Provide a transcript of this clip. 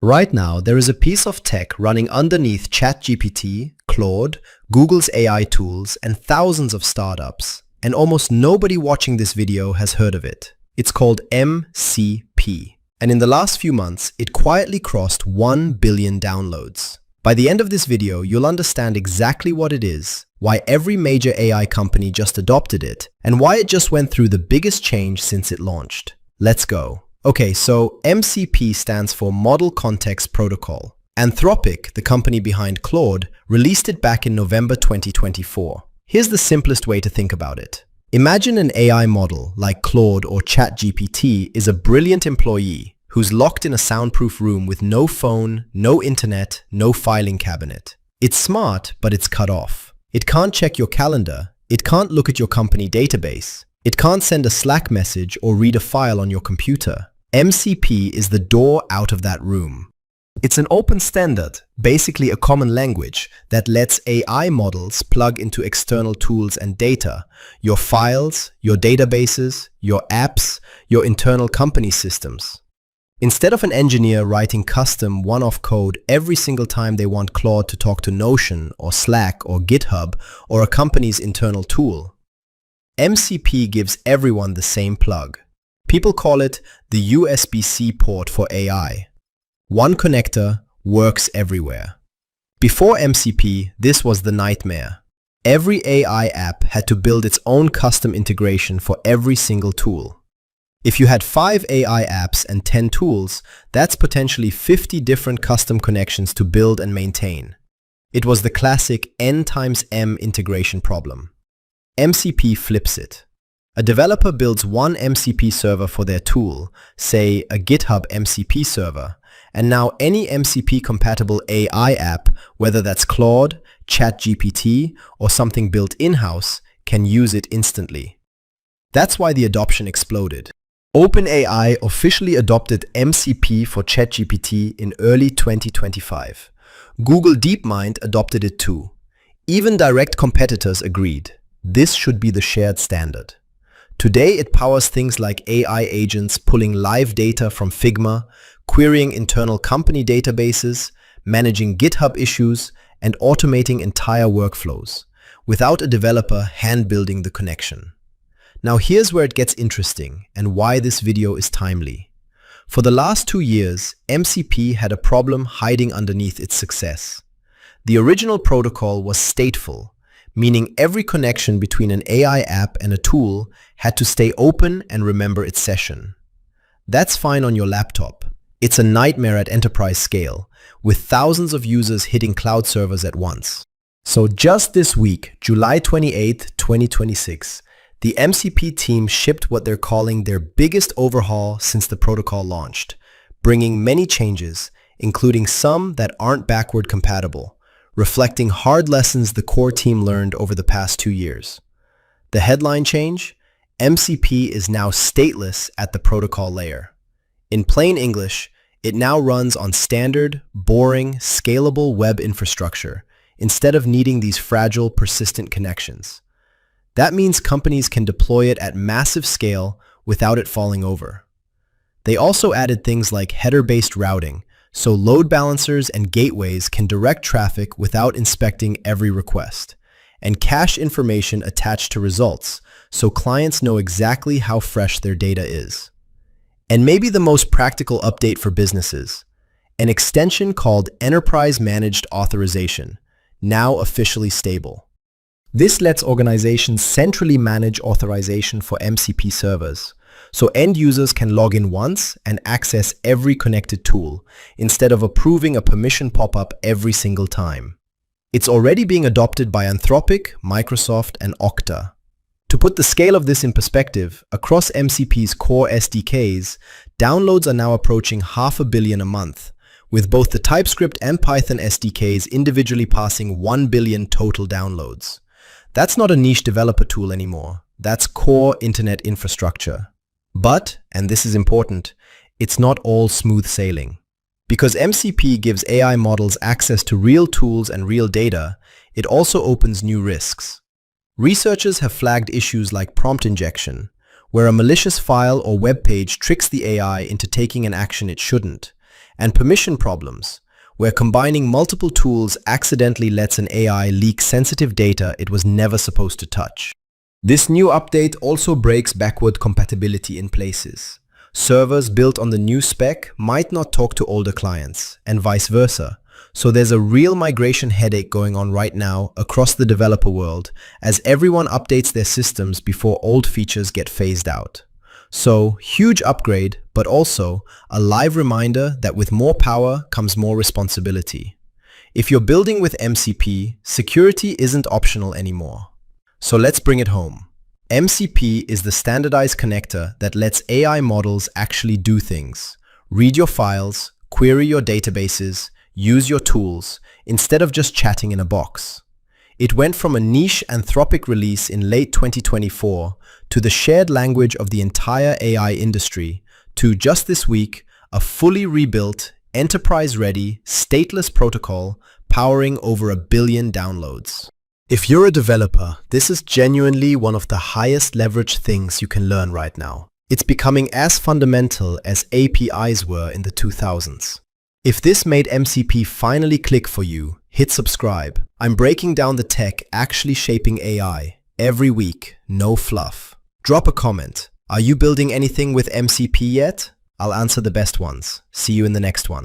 Right now, there is a piece of tech running underneath ChatGPT, Claude, Google's AI tools, and thousands of startups. And almost nobody watching this video has heard of it. It's called MCP. And in the last few months, it quietly crossed 1 billion downloads. By the end of this video, you'll understand exactly what it is, why every major AI company just adopted it, and why it just went through the biggest change since it launched. Let's go. Okay, so MCP stands for Model Context Protocol. Anthropic, the company behind Claude, released it back in November 2024. Here's the simplest way to think about it. Imagine an AI model like Claude or ChatGPT is a brilliant employee who's locked in a soundproof room with no phone, no internet, no filing cabinet. It's smart, but it's cut off. It can't check your calendar. It can't look at your company database. It can't send a Slack message or read a file on your computer. MCP is the door out of that room. It's an open standard, basically a common language that lets AI models plug into external tools and data, your files, your databases, your apps, your internal company systems. Instead of an engineer writing custom one-off code every single time they want Claude to talk to Notion or Slack or GitHub or a company's internal tool, MCP gives everyone the same plug. People call it the USB-C port for AI. One connector works everywhere. Before MCP, this was the nightmare. Every AI app had to build its own custom integration for every single tool. If you had 5 AI apps and 10 tools, that's potentially 50 different custom connections to build and maintain. It was the classic N times M integration problem. MCP flips it. A developer builds one MCP server for their tool, say a GitHub MCP server, and now any MCP-compatible AI app, whether that's Claude, ChatGPT, or something built in-house, can use it instantly. That's why the adoption exploded. OpenAI officially adopted MCP for ChatGPT in early 2025. Google DeepMind adopted it too. Even direct competitors agreed. This should be the shared standard. Today, it powers things like AI agents pulling live data from Figma, querying internal company databases, managing GitHub issues, and automating entire workflows, without a developer hand-building the connection. Now here's where it gets interesting and why this video is timely. For the last 2 years, MCP had a problem hiding underneath its success. The original protocol was stateful, meaning every connection between an AI app and a tool had to stay open and remember its session. That's fine on your laptop. It's a nightmare at enterprise scale, with thousands of users hitting cloud servers at once. So just this week, July 28, 2026, the MCP team shipped what they're calling their biggest overhaul since the protocol launched, bringing many changes, including some that aren't backward compatible, reflecting hard lessons the core team learned over the past 2 years. The headline change? MCP is now stateless at the protocol layer. In plain English, it now runs on standard, boring, scalable web infrastructure instead of needing these fragile, persistent connections. That means companies can deploy it at massive scale without it falling over. They also added things like header-based routing, so load balancers and gateways can direct traffic without inspecting every request, and cache information attached to results, so clients know exactly how fresh their data is. And maybe the most practical update for businesses, an extension called Enterprise Managed Authorization, now officially stable. This lets organizations centrally manage authorization for MCP servers, so end users can log in once and access every connected tool, instead of approving a permission pop-up every single time. It's already being adopted by Anthropic, Microsoft, and Okta. To put the scale of this in perspective, across MCP's core SDKs, downloads are now approaching 500 million a month, with both the TypeScript and Python SDKs individually passing 1 billion total downloads. That's not a niche developer tool anymore. That's core internet infrastructure. But, and this is important, it's not all smooth sailing. Because MCP gives AI models access to real tools and real data, it also opens new risks. Researchers have flagged issues like prompt injection, where a malicious file or web page tricks the AI into taking an action it shouldn't, and permission problems, where combining multiple tools accidentally lets an AI leak sensitive data it was never supposed to touch. This new update also breaks backward compatibility in places. Servers built on the new spec might not talk to older clients, and vice versa. So there's a real migration headache going on right now across the developer world as everyone updates their systems before old features get phased out. So, huge upgrade, but also a live reminder that with more power comes more responsibility. If you're building with MCP, security isn't optional anymore. So let's bring it home. MCP is the standardized connector that lets AI models actually do things. Read your files, query your databases, use your tools, instead of just chatting in a box. It went from a niche Anthropic release in late 2024 to the shared language of the entire AI industry to, just this week, a fully rebuilt, enterprise-ready, stateless protocol powering over 1 billion downloads. If you're a developer, this is genuinely one of the highest leverage things you can learn right now. It's becoming as fundamental as APIs were in the 2000s. If this made MCP finally click for you, hit subscribe. I'm breaking down the tech actually shaping AI every week, no fluff. Drop a comment. Are you building anything with MCP yet? I'll answer the best ones. See you in the next one.